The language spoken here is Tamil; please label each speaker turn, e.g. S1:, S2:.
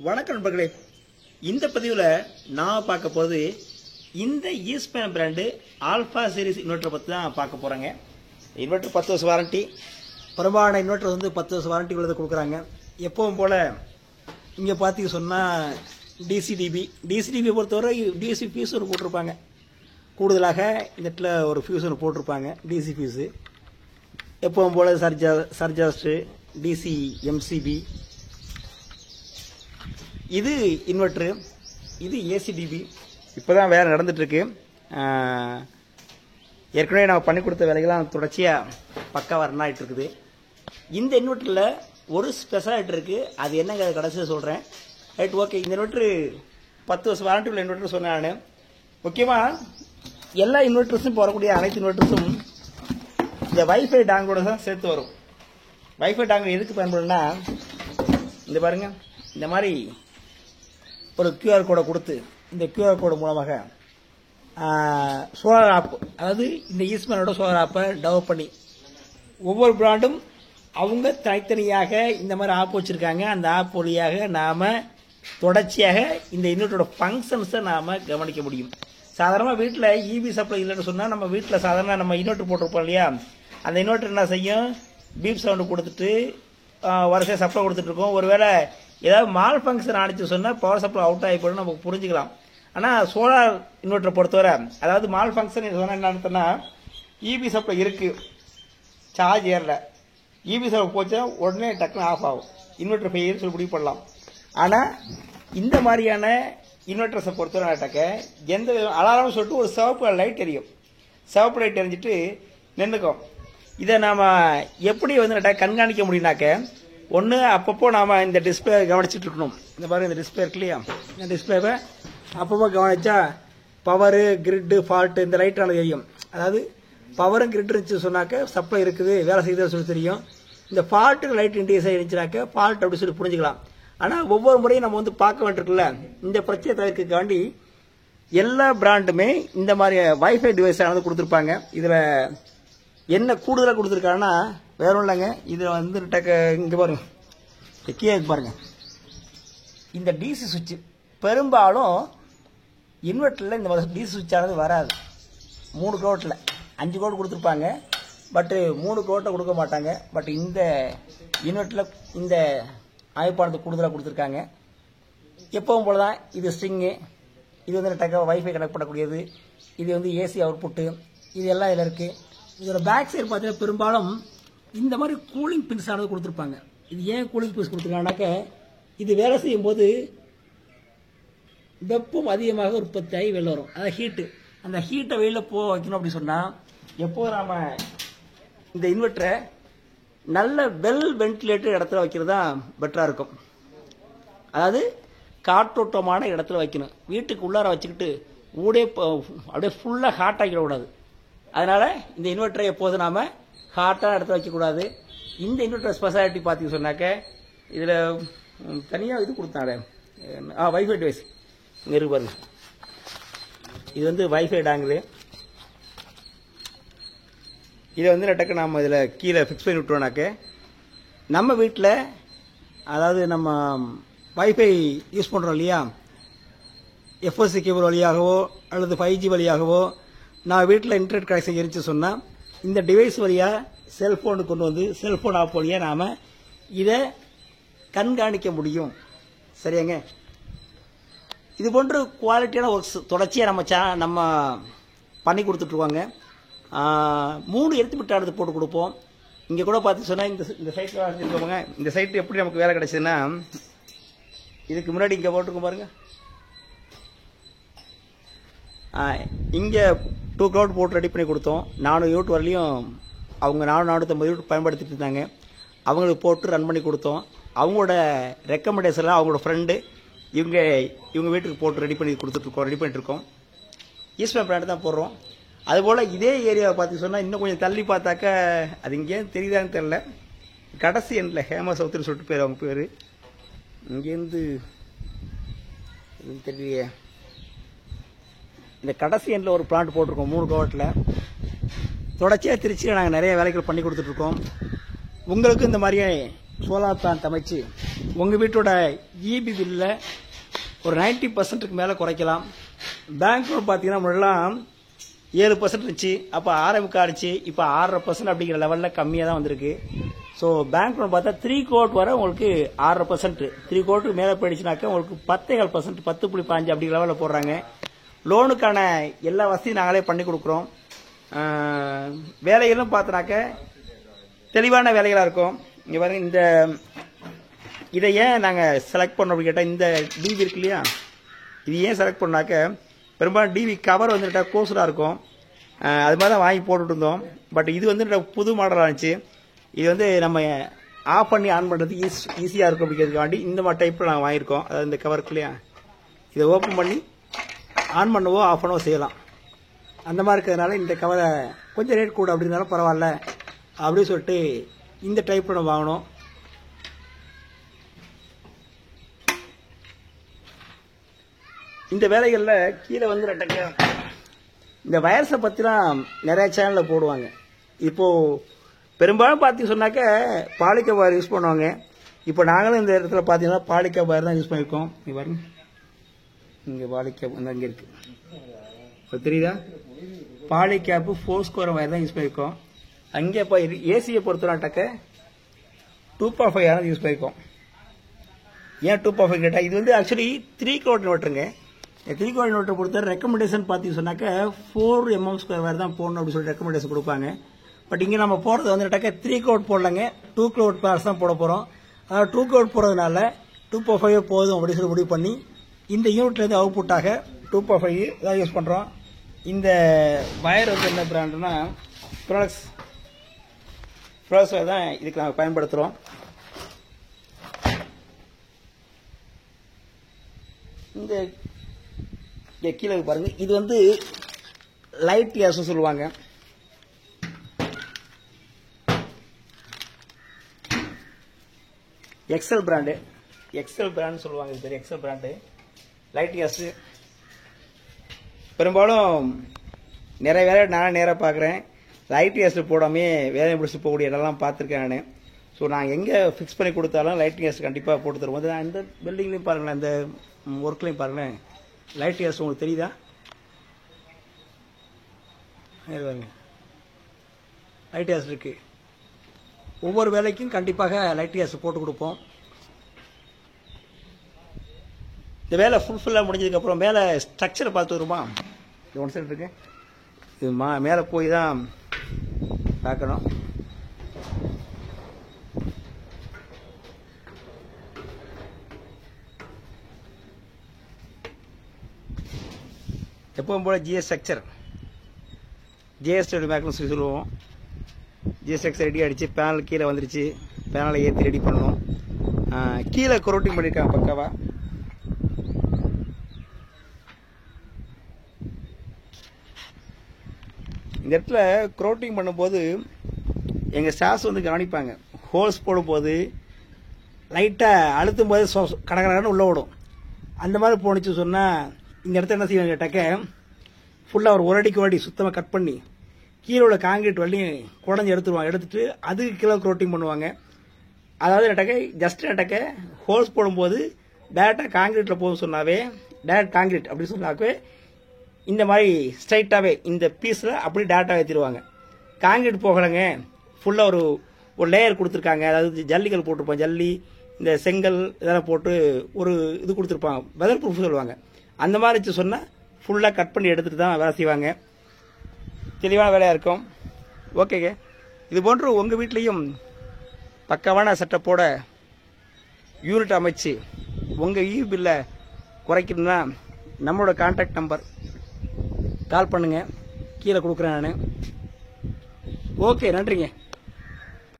S1: வணக்கம் நண்பர்களே. இந்த பதிவில் நான் பார்க்க போது இந்த ஈஸ்பேன் பிராண்டு ஆல்ஃபா சீரிஸ் இன்வெர்டர் பற்றி தான் பார்க்க போகிறேங்க. இன்வெர்டர் 10 வருஷம் வாரண்டி, பெரும்பாலான இன்வெர்டர் வந்து 10 வருஷம் வாரண்டி உள்ளதை கொடுக்குறாங்க. எப்பவும் போல் இங்கே பார்த்தீங்க சொன்னால் டிசிடிபியை பொறுத்தவரை டிசி ஃபீஸ் ஒரு போட்டிருப்பாங்க. கூடுதலாக இந்த இடத்துல ஒரு ஃபியூஸ் ஒன்று போட்டிருப்பாங்க, டிசி ஃபீஸு. எப்பவும் போல் சர்ஜாஸ்ட்டு டிசி எம்சிபி. இது இன்வெர்ட்ரு, இது ஏசிடிபி. இப்போ தான் வேலை நடந்துகிட்ருக்கு. ஏற்கனவே நம்ம பண்ணி கொடுத்த வேலைகள்லாம் தொடர்ச்சியாக பக்காவாக ரன் ஆகிட்டு இருக்குது. இந்த இன்வெர்ட்டரில் ஒரு ஸ்பெஷாலிட்டி இருக்குது, அது என்னங்க அதை கடைசியாக சொல்கிறேன். Right, okay. இந்த இன்வெர்ட்ரு 10 வருஷம் வாரண்டி உள்ள இன்வெர்ட்டர் சொன்னேன் நான். முக்கியமாக எல்லா இன்வெர்ட்டர்ஸும் இப்போ வரக்கூடிய அனைத்து இன்வெர்ட்டர்ஸும் இந்த வைஃபை டாங்கோட தான் சேர்த்து வரும். வைஃபை டாங்கல் எதுக்கு பயன்படும்னா, இந்த பாருங்கள், இந்த மாதிரி ஒரு கியூஆர் கோடை கொடுத்து இந்த கியூஆர் கோடு மூலமாக சோலார் ஆப், அதாவது இந்த ஈஸ்மேனோட சோலார் ஆப்பை டெவலப் பண்ணி ஒவ்வொரு பிராண்டும் அவங்க தனித்தனியாக இந்த மாதிரி ஆப் வச்சுருக்காங்க. அந்த ஆப் வழியாக நாம் தொடர்ச்சியாக இந்த இன்வெர்ட்டரோட ஃபங்க்ஷன்ஸை நாம் கவனிக்க முடியும். சாதாரணமாக வீட்டில் இபி சப்ளை இல்லைன்னு சொன்னால் நம்ம வீட்டில் சாதாரண நம்ம இன்வெர்ட்டர் போட்டிருப்போம் இல்லையா, அந்த இன்வெர்ட்டர் என்ன செய்யும், பீப் சவுண்டு கொடுத்துட்டு வரிசையாக சப்ளை கொடுத்துட்ருக்கோம். ஒருவேளை ஏதாவது மால் ஃபங்க்ஷன் ஆனிச்சு சொன்னால் பவர் சப்ளை அவுட் ஆகி போய்டும், நமக்கு புரிஞ்சுக்கலாம். ஆனால் சோலார் இன்வெர்ட்டரை பொறுத்தவரை, அதாவது மால் ஃபங்க்ஷன் சொன்னால் என்னன்னா, இபி சப்ளை இருக்குது, சார்ஜ் ஏறல, இபி சப்ளை போச்சுன்னா உடனே டக்குன்னு ஆஃப் ஆகும், இன்வெர்ட்டர் ஃபெயில்னு சொல்லி முடிவு பண்ணலாம். ஆனால் இந்த மாதிரியான இன்வெர்ட்டர்ஸை பொறுத்தவரை எந்த அலாரம் சொல்லிட்டு ஒரு சிவப்பு லைட் எரியும், சிவப்பு லைட் எரிஞ்சிட்டு நின்றுக்கும். இதை நாம் எப்படி வந்து கண்காணிக்க முடியும்னாக்க, ஒன்று அப்பப்போ நாம் இந்த டிஸ்பிளே கவனிச்சுட்டு இருக்கணும். இந்த பாருங்கள், இந்த டிஸ்பிளே இருக்கு இல்லையா, இந்த டிஸ்பிளேவை அப்பப்போ கவனிச்சா பவரு, கிரிட்டு, ஃபால்ட்டு இந்த லைட்டானது தெரியும். அதாவது பவரும் கிரிட் இருந்துச்சு சொன்னாக்க சப்ளை இருக்குது, வேலை செய்யுதுன்னு சொல்லி தெரியும். இந்த ஃபால்ட்டு லைட் இண்டிகேஷன் இருந்துச்சுனாக்க ஃபால்ட் அப்படி சொல்லி புரிஞ்சுக்கலாம். ஆனால் ஒவ்வொரு முறையும் நம்ம வந்து பார்க்க வேண்டியிருக்குல்ல, இந்த பிரச்சனை தவிர்க்காண்டி எல்லா பிராண்டுமே இந்த மாதிரி வைஃபை டிவைஸ் ஆனது கொடுத்துருப்பாங்க. இதில் என்ன கூடுதலாக கொடுத்துருக்காங்கன்னா வேற ஒன்றும் இல்லைங்க, இதில் வந்து இங்கே பாருங்க, கீழே பாருங்க, இந்த டிசி சுவிட்சு பெரும்பாலும் இன்வெர்ட்டரில் இந்த டிசி சுவிட்ச் ஆனது வராது. 3 கோட்டில் 5 கோட் கொடுத்துருப்பாங்க, பட்டு 3 கோட்டை கொடுக்க மாட்டாங்க. பட் இந்த இன்வெர்ட்டரில் இந்த அமைப்பானது கூடுதலாக கொடுத்துருக்காங்க. எப்பவும் போல தான் இது ஸ்ட்ரிங்கு, இது வந்து வைஃபை கனெக்ட் பண்ணக்கூடியது, இது வந்து ஏசி அவுட்புட்டு, இது எல்லாம் இதில் இருக்குது. இதோட பேக் சைடு பார்த்தீங்கன்னா பெரும்பாலும் இந்த மாதிரி கூலிங் பின்ஸ் ஆனது கொடுத்துருப்பாங்க. இது ஏன் கூலிங் பின்ஸ் கொடுத்துருக்காங்கனாக்க, இது வேலை செய்யும் போது வெப்பம் அதிகமாக உற்பத்தி ஆகி வெளில வரும், அதாவது ஹீட்டு. அந்த ஹீட்டை வெளியில் வைக்கணும் அப்படின்னு சொன்னால், எப்போ நாம் இந்த இன்வெர்ட்டரை நல்ல வெல் வென்டிலேட்டட் இடத்துல வைக்கிறது தான் பெட்டராக இருக்கும். அதாவது காற்றோட்டமான இடத்துல வைக்கணும். வீட்டுக்கு உள்ளார வச்சுக்கிட்டு ஊடே அப்படியே ஃபுல்லாக ஹாட் ஆக்கிடக்கூடாது. அதனால் இந்த இன்வெர்ட்டரை எப்போது நாம் ஹாட்டாக இடத்துல வைக்கக்கூடாது. இந்த இன்வெர்ட்டர் ஸ்பெஷாலிட்டி பார்த்தீங்க சொன்னாக்க, இதில் தனியாக இது கொடுத்தாங்க, வைஃபை டிவைஸ் இங்கே இருக்கு பாருங்க. இது வந்து வைஃபை டாங்கில், இதை வந்து டக்கு நாம் இதில் கீழே ஃபிக்ஸ் பண்ணி விட்டோம்னாக்க, நம்ம வீட்டில் அதாவது நம்ம வைஃபை யூஸ் பண்ணுறோம் இல்லையா, எஃப்எஸ்சி கேபிள் வழியாகவோ அல்லது 5G வழியாகவோ நான் வீட்டில் இன்டர்நெட் கனெக்ஷன் இருந்துச்சு சொன்னால், இந்த டிவைஸ் வழியாக செல்ஃபோனுக்கு கொண்டு வந்து செல்ஃபோன் ஆப் வழியாக நாம் இதை கண்காணிக்க முடியும். சரியாங்க. இது போன்ற குவாலிட்டியான ஒர்க்ஸ் தொடர்ச்சியாக நம்ம பண்ணி கொடுத்துட்ருவாங்க. 3 எடுத்துவிட்டானது போட்டு கொடுப்போம். இங்கே கூட பார்த்து சொன்னால் இந்த சைட்டில் வச்சுருக்கோங்க. இந்த சைட்டு எப்படி நமக்கு வேலை கிடைச்சதுன்னா, இதுக்கு முன்னாடி இங்கே போட்டிருக்கோம் பாருங்கள், இங்கே 2 கிலோவாட் போட்டு ரெடி பண்ணி கொடுத்தோம். 400 யூனிட் வரலையும் அவங்க 450 யூனிட் பயன்படுத்திட்டு இருந்தாங்க. அவங்களுக்கு போட்டு ரன் பண்ணி கொடுத்தோம். அவங்களோட ரெக்கமெண்டேஷனில் அவங்களோட ஃப்ரெண்டு இவங்க வீட்டுக்கு போட்டு ரெடி பண்ணிட்டுருக்கோம். ஈஸ்மேன் பிராண்டு தான் போடுறோம். அதுபோல் இதே ஏரியாவை பார்த்து சொன்னால், இன்னும் கொஞ்சம் தள்ளி பார்த்தாக்க, அது இங்கேருந்து தெரியுதான்னு தெரில, கடைசி எண்ணில் ஹேமா சவுத்துன்னு சொல்லிட்டு பேர், அவங்க பேர் இங்கேருந்து தெரியலையே, இந்த கடைசி எண்ணில் ஒரு பிளான்ட் போட்டிருக்கோம் 3 கோவட்டில். தொடர்ச்சியாக திருச்சியில் நாங்கள் நிறைய வேலைகள் பண்ணி கொடுத்துட்ருக்கோம். உங்களுக்கு இந்த மாதிரியே சோலார் பிளான்ட் அமைச்சு உங்கள் வீட்டோட இபி பில்லில் ஒரு 90% மேலே குறைக்கலாம். பேங்க் லோன் பார்த்தீங்கன்னா முன்னெல்லாம் 7% இருந்துச்சு, அப்போ 6.25 ஆச்சு, இப்போ 6.5% அப்படிங்கிற லெவலில் கம்மியாக தான் வந்திருக்கு. ஸோ பேங்க் லோன் பார்த்தா 3 கோட் வர உங்களுக்கு 6.5%, 3 கோட்டுக்கு மேலே போயிடுச்சுனாக்கா உங்களுக்கு 10.5%, 10.5 அப்படிங்கிற லெவலில் போடுறாங்க. லோனுக்கான எல்லா வசதியும் நாங்களே பண்ணி கொடுக்குறோம். வேலைகளும் பார்த்தோன்னாக்க தெளிவான வேலைகளாக இருக்கும். இங்கே பாருங்க, இதை ஏன் நாங்கள் செலக்ட் பண்ணோம் அப்படின்னு கேட்டால், இந்த டிவி இருக்கு இல்லையா, இது ஏன் செலக்ட் பண்ணாக்க பெரும்பாலும் டிவி கவர் வந்துட்டா கோர்ஸராக இருக்கும். அது மாதிரி தான் வாங்கி போட்டுட்டு இருந்தோம். பட் இது வந்து புது மாடலாக இருந்துச்சு. இது வந்து நம்ம ஆஃப் பண்ணி ஆன் பண்ணுறதுக்கு ஈஸியாக இருக்கும் அப்படிங்கிறதுக்காண்டி இந்த மாதிரி டைப்பில் நாங்கள் வாங்கியிருக்கோம். அதாவது இந்த கவருக்கு இல்லையா, இதை ஓப்பன் பண்ணி ஆன் பண்ணவோ ஆஃப் பண்ணவோ செய்யலாம். அந்த மாதிரி இருக்கிறதுனால இந்த கவரை கொஞ்சம் ரேட் கூட அப்படி இருந்தாலும் பரவாயில்ல அப்படின்னு சொல்லிட்டு இந்த டைப்பில் நம்ம வாங்கினோம். இந்த வேலைகளில் கீழே வந்து இந்த வயர்ஸை பற்றிலாம் நிறைய சேனலில் போடுவாங்க. இப்போது பெரும்பாலும் பார்த்தீங்க சொன்னாக்க பாலிகா வயர் யூஸ் பண்ணுவாங்க. இப்போ நாங்களும் இந்த இடத்துல பார்த்தீங்கன்னா பாலிகா வயர் தான் யூஸ் பண்ணியிருக்கோம். இங்கே பாருங்க, இங்கே பாலிகா அங்கே இருக்குது, இப்போ தெரியுதா, பாலிகேப்பு 4 ஸ்கொயர் வயர் தான் யூஸ் பண்ணியிருக்கோம். அங்கே இப்போ ஏசியை பொறுத்தனாட்டாக்க 2.5 யூஸ் பண்ணியிருக்கோம். ஏன் 2.5 கேட்டால், இது வந்து ஆக்சுவலி 3 கோட் நோட்டுருங்க. 3 கோட் நோட்டை பொறுத்த ரெக்கமெண்டேஷன் பார்த்தீங்க சொன்னாக்க 4 mm ஸ்கொயர் வயர் தான் போடணும் அப்படின்னு சொல்லி ரெக்கமெண்டேஷன் கொடுப்பாங்க. பட் இங்கே நம்ம போடுறது வந்துட்டாக்க 3 கோட் போடலாங்க, 2 கோட் பேர்ஸ் தான் போட போகிறோம். அதாவது 2 கோட் போடுறதுனால 2.5 போதும் அப்படின்னு சொல்லி முடிவு பண்ணி இந்த யூனிட்லேருந்து அவுட்புட்டாக 2.5 தான் யூஸ் பண்ணுறோம். இந்த வயர் வந்து என்ன பிராண்டுனா ப்ராடக்ட்ஸ் தான் இதுக்கு நாங்கள் பயன்படுத்துகிறோம். இந்த கீழே பாருங்க, இது வந்து லைட் கேஸ் சொல்லுவாங்க. எக்ஸல் பிராண்டு சொல்லுவாங்க. இது பேர் எக்ஸல் பிராண்டு லைட் கேஸ். பெரும்பாலும் நிறைய வேலை நான் நேராக பார்க்குறேன். லைட் கேஸ் போடாமே வேலையை முடிச்சு போகக்கூடிய இடம்லாம் பார்த்துருக்கேன் நான். ஸோ நாங்கள் எங்கே ஃபிக்ஸ் பண்ணி கொடுத்தாலும் லைட் கேஸ் கண்டிப்பாக போட்டு தருவோம். அது இந்த பில்டிங்லேயும் பாருங்களேன், இந்த ஒர்க்லையும் பாருங்களேன், லைட் கேஸ் உங்களுக்கு தெரியுதா, பாருங்க லைட் கேஸ் இருக்குது. ஒவ்வொரு வேலைக்கும் கண்டிப்பாக லைட் கேஸ் போட்டு கொடுப்போம். இந்த வேலை ஃபுல்ஃபில்லாக முடிஞ்சதுக்கப்புறம் மேலே ஸ்ட்ரக்சரை பார்த்து வருமா, இது ஒன் சைடு இருக்கு, இது மேலே போய் தான் பார்க்கணும். எப்பவும் போல் ஜிஎஸ் ஸ்ட்ரக்சர் மேக்னஸ் சொல்லுவோம். ஜிஎஸ் ஸ்ட்ரக்சர் ரெடி ஆகிடுச்சு, பேனல் கீழே வந்துருச்சு, பேனலை ஏற்றி ரெடி பண்ணணும். கீழே குரோட்டிங் பண்ணியிருக்காங்க பக்காவா. இந்த இடத்துல குரோட்டிங் பண்ணும்போது எங்கள் ஸ்டாஃப்ஸ் வந்து கவனிப்பாங்க. ஹோல்ஸ் போடும்போது லைட்டாக அழுத்தும் போது கடகடன்னு உள்ளே ஓடும். அந்த மாதிரி போணுச்சு சொன்னால் இந்த இடத்த என்ன செய்வாங்க கேட்டாக்க ஃபுல்லாக ஒரு அடிக்கு அடி சுத்தமாக கட் பண்ணி கீழே உள்ள காங்கிரீட் வள்ளியும் குடஞ்சி எடுத்துட்டு அதுக்கு கீழே குரோட்டிங் பண்ணுவாங்க. அதாவது நட்டக்க ஜஸ்ட் நட்டக்க ஹோல்ஸ் போடும்போது டேரெக்டாக காங்கிரீட்டில் போகும் சொன்னாவே டேரக்ட் காங்கிரீட் அப்படி சொன்னாக்கவே இந்த மாதிரி ஸ்ட்ரைட்டாகவே இந்த பீஸில் அப்படி டேரெக்டாக ஏற்றிடுவாங்க. காங்கிரீட் போகலைங்க, ஃபுல்லாக ஒரு லேயர் கொடுத்துருக்காங்க. அதாவது ஜல்லிகள் போட்டிருப்போம், ஜல்லி இந்த செங்கல் இதெல்லாம் போட்டு ஒரு இது கொடுத்துருப்பாங்க, வெதர் ப்ரூஃப் சொல்லுவாங்க. அந்த மாதிரி சொன்னால் ஃபுல்லாக கட் பண்ணி எடுத்துகிட்டு தான் வேலை செய்வாங்க. தெளிவான வேலையாக இருக்கும். ஓகேங்க, இது போன்று உங்கள் வீட்லேயும் பக்காவான செட்டப்போட யூனிட் அமைச்சு உங்கள் ஈ பில்லை குறைக்கணும்னா நம்மளோட கான்டாக்ட் நம்பர் கால் பண்ணுங்கள், கீழே கொடுக்குறேன் நான். ஓகே, நன்றிங்க.